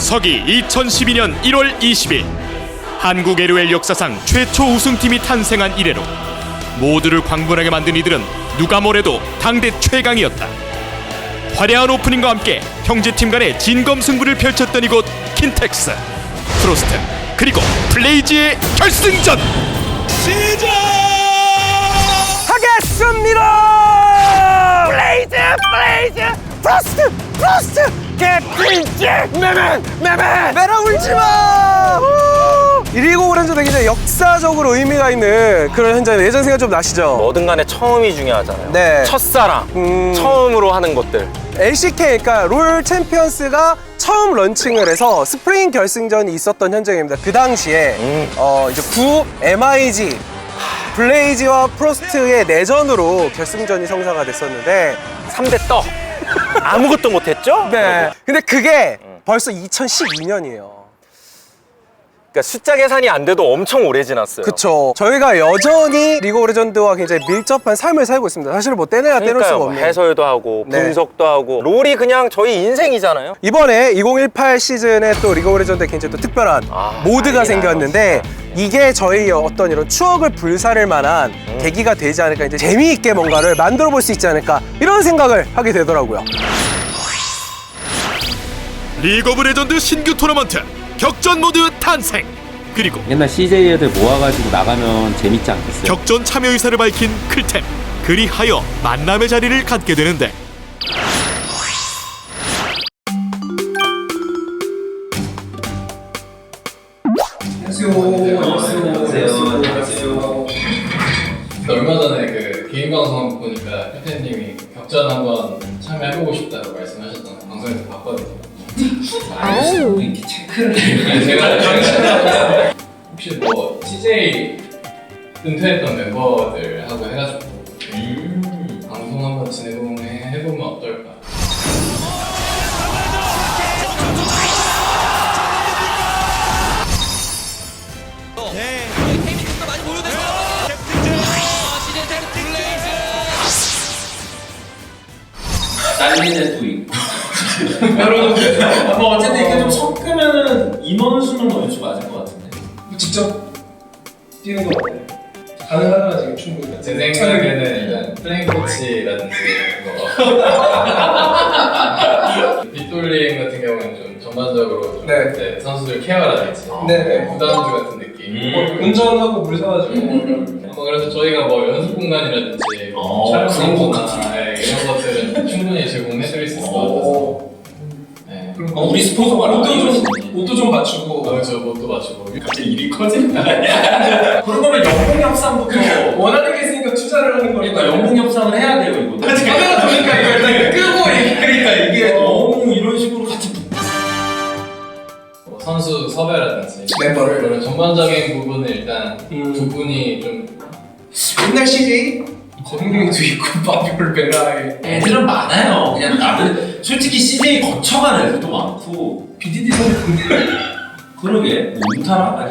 서기 2012년 1월 20일 한국 LOL 역사상 최초 우승팀이 탄생한 이래로 모두를 광분하게 만든 이들은 누가 뭐래도 당대 최강이었다. 화려한 오프닝과 함께 형제팀 간의 진검승부를 펼쳤던 이곳 킨텍스, 프로스트 그리고 블레이즈의 결승전 시작하겠습니다. 블레이즈 프로스트 개필지 매맨 내라 울지마. 리그 오브 렌즈 되기 전에 역사적으로 의미가 있는 그런 현장인데 예전 생각 좀 나시죠? 뭐든 간에 처음이 중요하잖아요. 네. 첫사랑, 처음으로 하는 것들. LCK, 그러니까 롤 챔피언스가 처음 런칭을 해서 스프링 결승전이 있었던 현장입니다. 그 당시에 이제 9 MIG 블레이즈와 프로스트의 내전으로 결승전이 성사가 됐었는데 3대 떡. 아무것도 못했죠? 네. 근데 그게 벌써 2012년이에요. 그러니까 숫자 계산이 안 돼도 엄청 오래 지났어요. 그쵸. 저희가 여전히 리그 오브 레전드와 굉장히 밀접한 삶을 살고 있습니다. 사실 뭐 떼내야 떼놓을 그러니까요. 수가 뭐 없는. 해설도 하고 네. 분석도 하고 롤이 그냥 저희 인생이잖아요. 이번에 2018 시즌에 또 리그 오브 레전드에 굉장히 또 특별한 모드가 난리 생겼는데 이게 저희 어떤 이런 추억을 불사를 만한 계기가 되지 않을까, 이제 재미있게 뭔가를 만들어 볼 수 있지 않을까 이런 생각을 하게 되더라고요. 리그 오브 레전드 신규 토너먼트 격전 모드 탄생, 그리고 옛날 CJ 애들 모아가지고 나가면 재밌지 않겠어요? 격전 참여 의사를 밝힌 클템, 그리하여 만남의 자리를 갖게 되는데 얼마 전에 그 개인 방송 보니까 혜태님이 격전 한번 참여해보고 싶다고 말씀하셨잖아요. 방송에서 봤거든요. 이렇게 체크를 네, 제가 혹시 뭐 CJ 은퇴했던 멤버들하고 해가지고 방송 한번 진행해보면 어떨까? 날리는 또 있고 뭐 어쨌든 이렇게 좀 섞으면은 인원수는 얼추 맞을 것 같은데. 직접 뛰는 건 어때요? 가능하나 지금 충분히. 제 생각에는 일단 플레잉 코치라든지 빗돌림 같은 경우는 좀 전반적으로 좀 네. 이제 선수들 케어라든지 네네. 구단주 같은 느낌. 운전하고 물 사가지고. 뭐 그래서 저희가 뭐 연습 공간이라든지 촬영 장소나 이런 것들은 충분히 제공해드릴 수 있을 것 같아서. 네. 우리 스폰서가 옷도 좀 맞추고. 그렇죠, 뭣도 맞추고. 갑자기 일이 커진다. 그러면 연봉 협상부터 원하는 게 있으니까 투자를 하는 거니까. 그러니까 연봉 협상을 해야 돼요 이거. 카메라 보니까 이거 일단 끄고 얘기하니까 이게 너무 이런 식으로 같이 뭐 선수 섭외라든지 멤버를. 그런 전반적인 부분을 일단 두 분이 좀 옛날 CJ 거동경도 있고 바비올 베라에 애들은 많아요. 그냥 나들 솔직히 CJ 거쳐간 애들도 많고 BDD 선수인데. 그러게 뭐 운타라?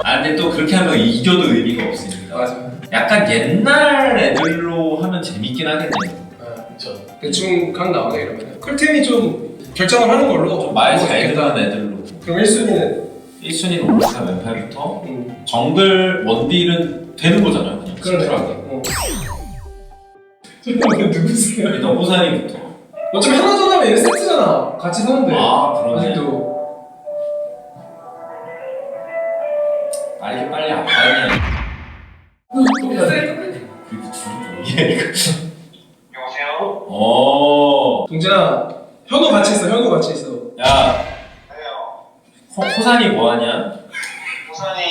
아 근데 또 그렇게 하면 이겨도 의미가 없으니까. 맞아. 약간 옛날 애들로 하면 재밌긴 하겠네요. 그렇죠. 대충 각 나오네 이러면. 쿨템이 좀 결정을 하는 걸로. 좀 말 잘 듣는 애들로. 그럼 1순위는 1순위는 오르카 왼팔부터 정글 원딜은 되는 거잖아요. 그냥 그러네. 심플하게. 저는 누구세요? 일단 호산이부터. 어차피 하나 더 나면 얘네 세트잖아. 같이 사는데. 아 그러네. 아직도. 빨리 안 가네. 그리고 둘이 뭐야 이거. 여보세요? 동진아, 현우 같이 있어. 현우 같이 있어. 야 네요. 호산이 뭐하냐? 부산이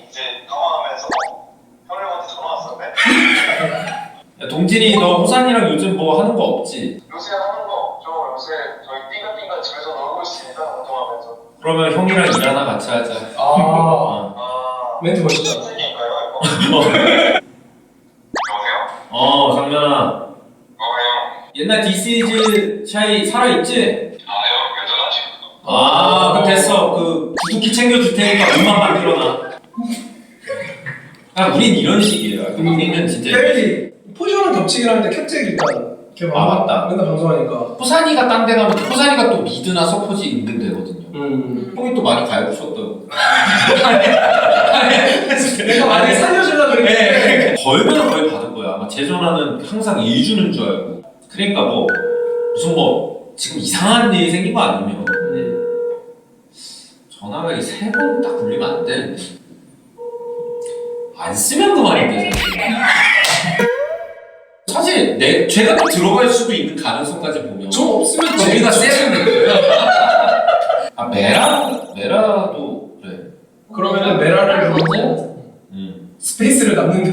이제 당황하면서 현우형한테 전화 왔었네? 야, 동진이 너 호산이랑 요즘 뭐 하는 거 없지? 요새 하는 거 없죠. 요새 저희 띵가띵가 집에서 놀고 있습니다. 운동하면서. 그러면 형이랑 일 하나 같이 하자. 아, 멘트 멋있다. 신인가요, 이거? 여보세요? 상면아. 형. 옛날 디시즈 샤이 살아있지? 형, 여전하지? 그럼 됐어. 그 구두키 챙겨줄 테니까 옷만 만들어놔. 우린 이런 식이에요. 우리는 진짜 패밀리 포지션은 겹치긴 하는데 캡잭 일단 아, 맞다. 맨날 방송하니까. 호산이가 딴 데 가면 호산이가 또 미드나 서포지 인근되거든요. 형이 또 많이 갈구셨다고. 내가 많이 살려주려고 그랬는데. 걸면 거의 받은 거야. 아마 제 전화는 항상 일 주는 줄 알고. 그러니까 뭐 무슨 뭐 지금 이상한 일이 생긴 거 아니면 전화가 3번 딱 굴리면 안 되는데 안 쓰면 그만인데 사실 제가 또 들어갈 수도 있는 가능성까지 보면 저 없으면 저희가 세는 거예요. 아 메라도 그래. 그러면은 메라를 보고 스페이스를 남는 게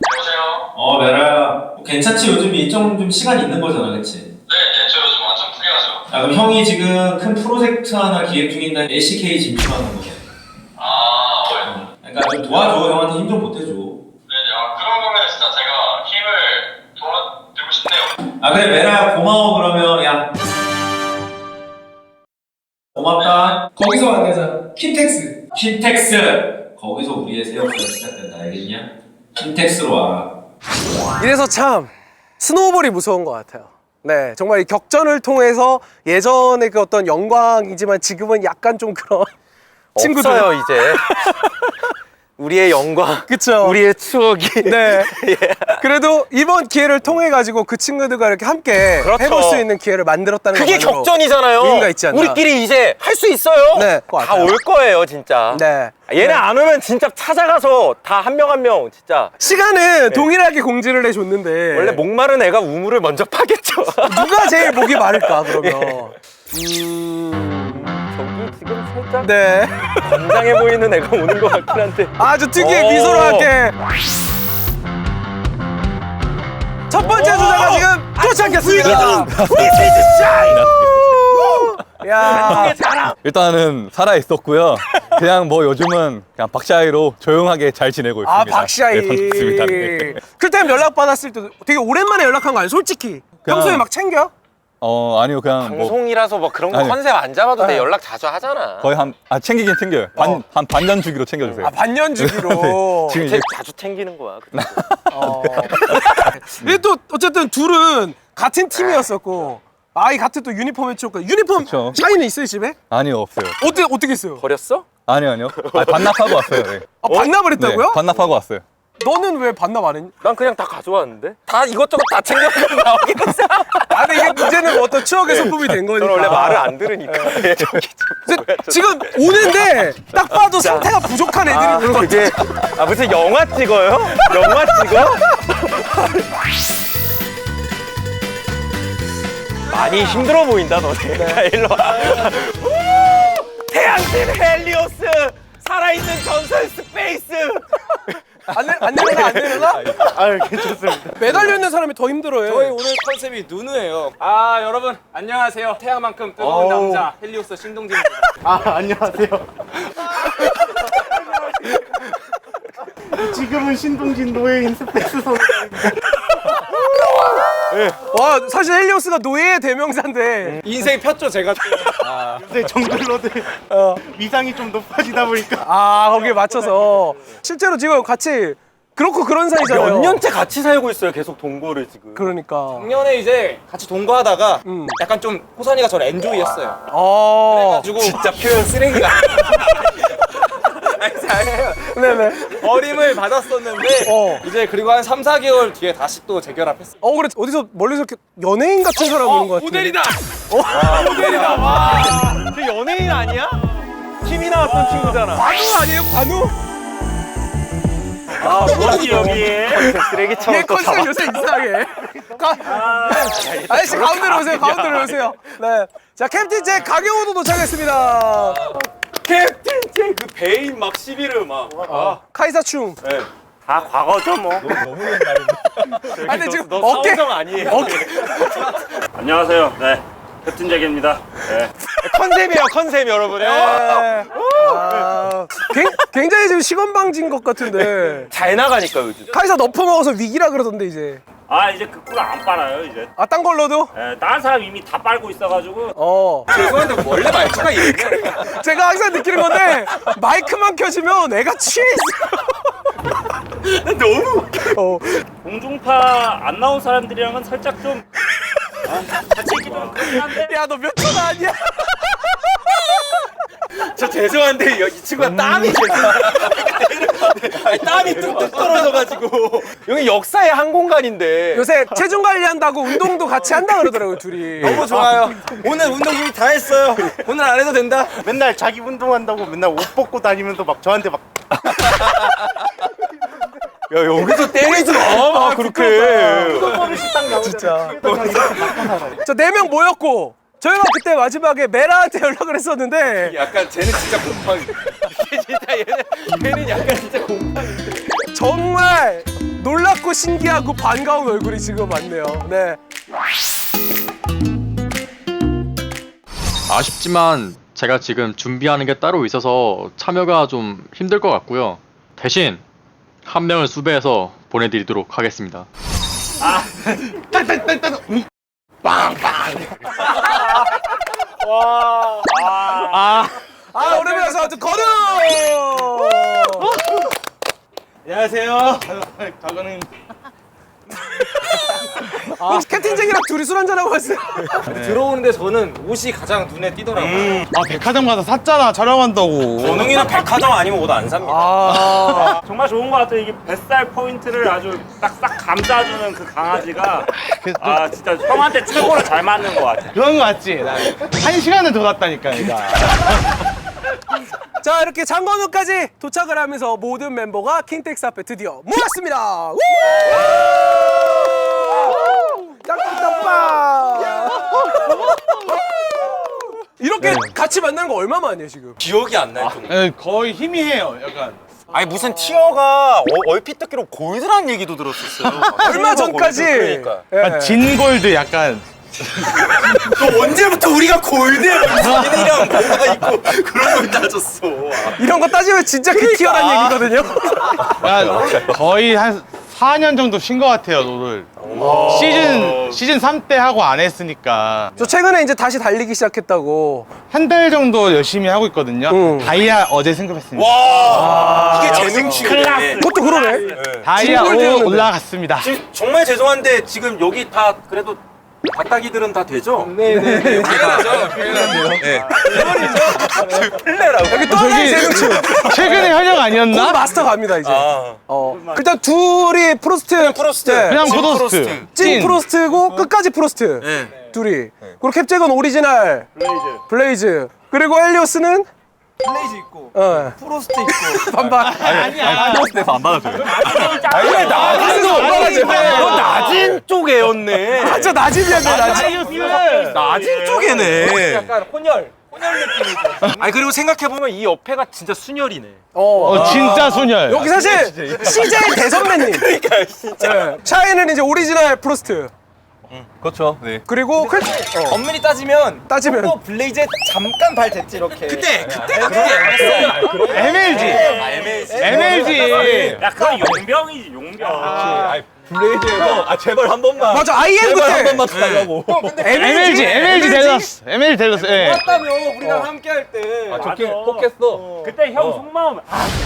여보세요? 메라야 괜찮지? 요즘 일정 좀 시간 있는 거잖아, 그치? 네, 저 요즘 완전 프리하죠. 그럼 형이 지금 큰 프로젝트 하나 기획 중인데 LCK 진출하는 거야. 그러니까 좀 도와줘. 형한테 힘 좀 보태줘. 네네, 그런 거면 진짜 제가 힘을 도와드리고 싶네요. 그래 메라 고마워. 그러면 야 고맙다. 거기서 만나자. 킨텍스. 킨텍스 거기서 우리의 새 역사가 시작된다. 알겠냐? 킨텍스로 와라. 이래서 참 스노우볼이 무서운 것 같아요. 네, 정말 이 격전을 통해서 예전의 그 어떤 영광이지만 지금은 약간 좀 그런 친구들. 없어요 이제. 우리의 영광, 그쵸. 우리의 추억이. 네. 예. 그래도 이번 기회를 통해 가지고 그 친구들과 이렇게 함께 그렇죠. 해볼 수 있는 기회를 만들었다는 그게 것만으로 격전이잖아요. 의미가 있지 않나. 우리끼리 이제 할 수 있어요. 네, 다 올 거예요 진짜. 네. 얘네 안 오면 진짜 찾아가서 다 한 명 한 명 진짜. 시간은 동일하게 공지를 해줬는데 원래 목마른 애가 우물을 먼저 파겠죠. 누가 제일 목이 마를까 그러면. 저기 지금 살짝 네. 건장해 보이는 애가 오는 것 같긴 한데. 아주 특유의 오. 미소로 함께. 첫 번째 주자가 지금 도착했습니다. 야, 일단은 살아 있었고요. 그냥 뭐 요즘은 그냥 박샤이로 조용하게 잘 지내고 있습니다. 아 박샤이. 네, 반갑습니다. 네. 클템 연락 받았을 때 되게 오랜만에 연락한 거 아니야? 솔직히. 그냥- 평소에 막 챙겨? 아니요 그냥 뭐 방송이라서 뭐 그런 거 아니. 컨셉 안 잡아도 돼. 네. 연락 자주 하잖아. 거의 챙기긴 챙겨요. 한 반년 주기로 챙겨주세요. 아 반년 주기로. 네, 지금 이제 자주 챙기는 거야. 근데 또 어쨌든 둘은 같은 팀이었었고 이 같은 또 유니폼 해줬고 유니폼 그쵸. 샤이는 있어요 집에? 아니요 없어요. 어떻게 했어요? 버렸어? 아니요. 반납하고 왔어요. 네. 반납을 했다고요? 네, 반납하고 왔어요. 너는 왜 반납 안 했니? 난 그냥 다 가져왔는데. 다 이것저것 다 챙겨서 나오긴 했어. 근데 이게 문제는 뭐 어떤 추억의 소품이 된 거니까. 저는 원래 말을 안 들으니까. 저기 지금 오는데 딱 봐도 상태가 부족한 애들이 그런 그게 무슨 영화 찍어요? 영화 찍어? 많이 힘들어 보인다 너네. 일로 와. 태양신 헬리오스 살아있는 전설 스페이스. 안 내려나? 아유 괜찮습니다. 매달려 있는 사람이 더 힘들어해. 저희 오늘 컨셉이 누누예요. 여러분 안녕하세요. 태양만큼 뜨거운 남자 헬리오스 신동진입니다. 안녕하세요. 지금은 신동진 노예인 스페이스 선수입니다. 와 사실 헬리오스가 노예의 대명사인데 인생 폈죠 제가. 요새 정글러들 위상이 좀 높아지다 보니까 거기에 맞춰서 실제로 지금 같이 그렇고 그런 사이잖아요. 몇 년째 같이 살고 있어요. 계속 동거를 지금. 그러니까. 작년에 이제 같이 동거하다가 약간 좀 호산이가 저를 엔조이했어요. 그래가지고 진짜 표현 쓰레기가. 네네. 어림을 받았었는데 이제 그리고 한 3, 4개월 뒤에 다시 또 재결합했어요. 그래 어디서 멀리서 이렇게 연예인 같은 사람 오는 것 같은데. 모델이다. 모델이다. 그 연예인 아니야? TV 나왔던 친구잖아. 관우 아니에요? 관우? 뭐지 여기에? 쓰레기처럼 얘 또 컨셉 잡아. 요새 이상해. 아저씨 가운데로 오세요. 가운데로 오세요. 네. 자 캡틴 잭 가경호도 도착했습니다. 캡틴 잭그 베인 막 시비를 막. 카이사충. 다 과거죠 뭐. 너무 옛날인데. 근데 지금 너 어깨 사오정 아니에요. 안녕하세요. 네, 캡틴 잭입니다. 네. 컨셉이에요 컨셉 여러분. 굉장히 지금 시건방진 것 같은데. 잘 나가니까 요즘. 카이사 너프 먹어서 위기라 그러던데 이제. 이제 그 꿀 안 빨아요 이제. 딴 걸로도? 다른 사람 이미 다 빨고 있어가지고. 죄송한데 원래 말투가 이래요. 제가 항상 느끼는 건데 마이크만 켜지면 애가 취해 있어. 너무 웃겨. 공중파 안 나온 사람들이랑은 살짝 좀 같이 있기 좀 그렇긴 한데. 야, 너 몇 초나 아니야? 저 죄송한데 이 친구가 땀이 아니, 땀이 뚝뚝 떨어져가지고 여기 역사의 한 공간인데 요새 체중 관리한다고 운동도 같이 한다 그러더라고요, 둘이. 너무 좋아요. 오늘 운동 이미 다 했어요. 오늘 안 해도 된다. 맨날 자기 운동한다고 맨날 옷 벗고 다니면서 막 저한테 막 야 여기서 때리지 마. 그렇게. 진짜. 저 4명 모였고 저희가 그때 마지막에 메라한테 연락을 했었는데 약간 쟤는 진짜 곰팡이. 진짜 얘는 약간 진짜 곰팡이. 정말 놀랍고 신기하고 반가운 얼굴이 지금 왔네요. 네. 아쉽지만 제가 지금 준비하는 게 따로 있어서 참여가 좀 힘들 것 같고요. 대신 한 명을 수배해서 보내드리도록 하겠습니다. 오랜만에 저 건우! 안녕하세요. 저거는 혹시 캡틴잭이랑 둘이 술 한잔하고 왔어요? 들어오는데 저는 옷이 가장 눈에 띄더라고요. 백화점 가서 샀잖아, 촬영한다고. 건웅이는 백화점 아니면 옷 안 삽니다. 정말 좋은 것 같아요. 이게 뱃살 포인트를 아주 딱딱 감싸주는 그 강아지가 아 진짜 형한테 최고로 잘 맞는 것 같아. 그런 거 맞지? 나 1시간을 돌았다니까, 얘가. 자, 이렇게 장건우까지 도착을 하면서 모든 멤버가 킨텍스 앞에 드디어 모였습니다. 우! 짱짱빵! 이렇게 같이 만나는 거 얼마 만이에요, 지금? 기억이 안 나요. 거의 희미해요, 약간. 아니 무슨 티어가 얼핏 듣기로 골드란 얘기도 들었었어요. 얼마 전까지. 그러니까. 예. 진골드 약간. 또 언제부터 우리가 골드에 무슨이랑 뭐가 있고 그런 걸 따졌어. 이런 거 따지면 진짜 그 티어란 얘기거든요. 거의 한 4년 정도 쉰 것 같아요, 롤을. 시즌 3 때 하고 안 했으니까. 저 최근에 이제 다시 달리기 시작했다고. 한 달 정도 열심히 하고 있거든요. 다이아 어제 승급했습니다. 와, 이게 재능충이네. 그것도 그러네. 다이아 진골드였는데. 5 올라갔습니다. 지금 정말 죄송한데 지금 여기 다 그래도 바닥이들은 다 되죠? 네네. 당연하죠. 네. 플레라고. 여기 또 하나의 재능충. 최근에 현역 아니었나? 곧 마스터 갑니다, 이제. 아. 일단 둘이 프로스트. 프로스트. 네. 그냥 진 프로스트. 찐 프로스트고 끝까지 프로스트. 네. 둘이. 그리고 캡잭은 오리지널. 블레이즈. 그리고 헬리오스는 플레이즈 있고 프로스트 있고 반반. 아니야. 프로스트에서 안 받아줘요. 그래 낮은 너 낮은 쪽 애였네. 맞아, 낮이었네, 낮이. 낮은 쪽이네. 약간 혼혈 느낌이죠. 아니 그리고 생각해 보면 이 옆에가 진짜 순혈이네. 진짜 소녀예요. 여기 사실 CJ 대선배님. 그러니까 진짜. 네. 차이는 이제 오리지널 프로스트. 그렇죠. 네. 그리고 엄밀히 따지면 따지면 블레이즈에 잠깐 발 댔지 이렇게. 그때 그랬어요. MLG. 야 그건 용병이지 용병. 블레이즈에서 제발 한 번만. 맞아, IM 그때. 달라고. MLG 델러스. MLG 델러스. 예. 맞다며 우리랑 함께 할 때. 좋게 뽑겠어. 그때 형 속마음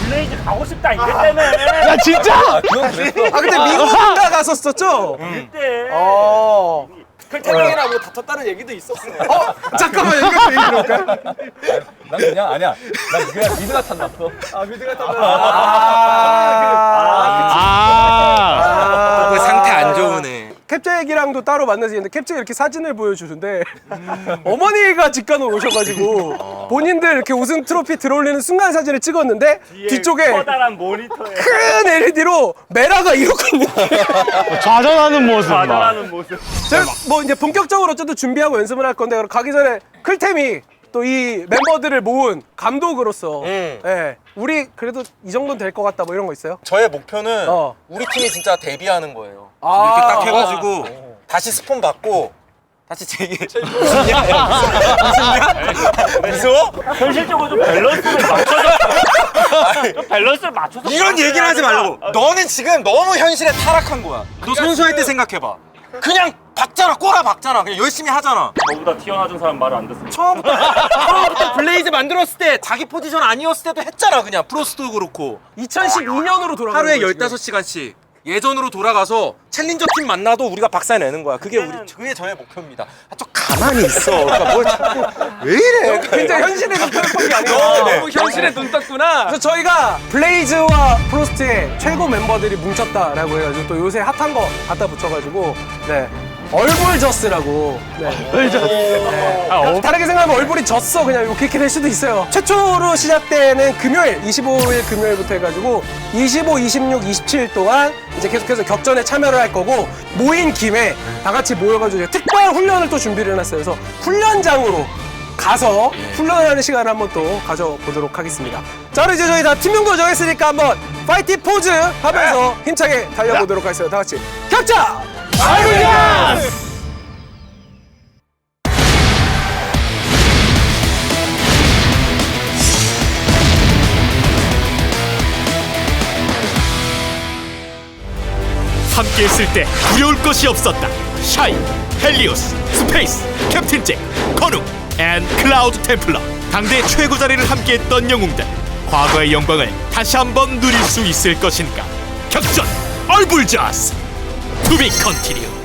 블레이즈 가고 싶다 이랬다며. 야, 진짜? 아, 그때 미국인가 갔었었죠? 그때. 클테형이랑 뭐 다퉜다는 얘기도 있었어. 잠깐만, 이거 얘기 들어볼까요? 난 그냥 아니야. 난 그냥 미드가 탔났어. 미드가 그 상태 안 좋으네. 캡잭이랑도 따로 만나서 있는데 캡잭이 이렇게 사진을 보여주는데 어머니가 직관으로 오셔가지고 본인들 이렇게 우승 트로피 들어올리는 순간 사진을 찍었는데 뒤쪽에 커다란 모니터에 큰 LED로 메라가 이러고 있는 거예요. 좌절하는 모습. 막. 좌절하는 모습. 제가 뭐 이제 본격적으로 어쨌든 준비하고 연습을 할 건데 가기 전에 클템이 또 이 멤버들을 모은 감독으로서 예, 우리 그래도 이 정도는 될 것 같다 뭐 이런 거 있어요? 저의 목표는 어. 우리 팀이 진짜 데뷔하는 거예요. 이렇게 딱 해가지고 다시 스폰 받고 다시 재기. 무슨냐? 무서워? 현실적으로 좀 밸런스를 맞춰서 좀 밸런스를 맞춰서 이런 얘기를 하지 말라고. 너는 지금 너무 현실에 타락한 거야. 너 선수할 때 생각해봐. 그냥 박잖아, 꼬라 박잖아. 그냥 열심히 하잖아. 저보다 튀어나온 사람 말을 안 듣습니다. 처음부터 블레이즈 만들었을 때 자기 포지션 아니었을 때도 했잖아. 그냥 프로스도 그렇고 2012년으로 돌아가는 하루에 거예요, 지금. 15시간씩 예전으로 돌아가서 챌린저 팀 만나도 우리가 박살 내는 거야. 그게 그게 저의 목표입니다. 좀 가만히 있어. 그러니까 뭘 자꾸 왜 이래? 굉장히 현실에 눈 떴던 게 아니라 너무 현실에 눈 떴구나. 그래서 저희가 블레이즈와 프로스트의 최고 멤버들이 뭉쳤다라고 해가지고 또 요새 핫한 거 갖다 붙여가지고 네. 얼굴저스라고. 네. 네. 다르게 생각하면 얼굴이 졌어 그냥 이렇게 될 수도 있어요. 최초로 시작되는 금요일 25일 금요일부터 해가지고 25, 26, 27일 동안 이제 계속해서 격전에 참여를 할 거고 모인 김에 다 같이 모여가지고 특별 훈련을 또 준비를 해놨어요. 그래서 훈련장으로 가서 훈련하는 시간을 한번 또 가져보도록 하겠습니다. 자, 그럼 이제 저희 다 팀명도 정했으니까 한번 파이팅 포즈 하면서 힘차게 달려보도록 하겠습니다. 다 같이 격자! 함께 했을 때 두려울 것이 없었다. 샤이, 헬리오스, 스페이스, 캡틴 잭, 건우, 앤 클라우드 템플러. 당대 최고 자리를 함께했던 영웅들. 과거의 영광을 다시 한번 누릴 수 있을 것인가. 격전 얼굴저스 투비 컨티뉴.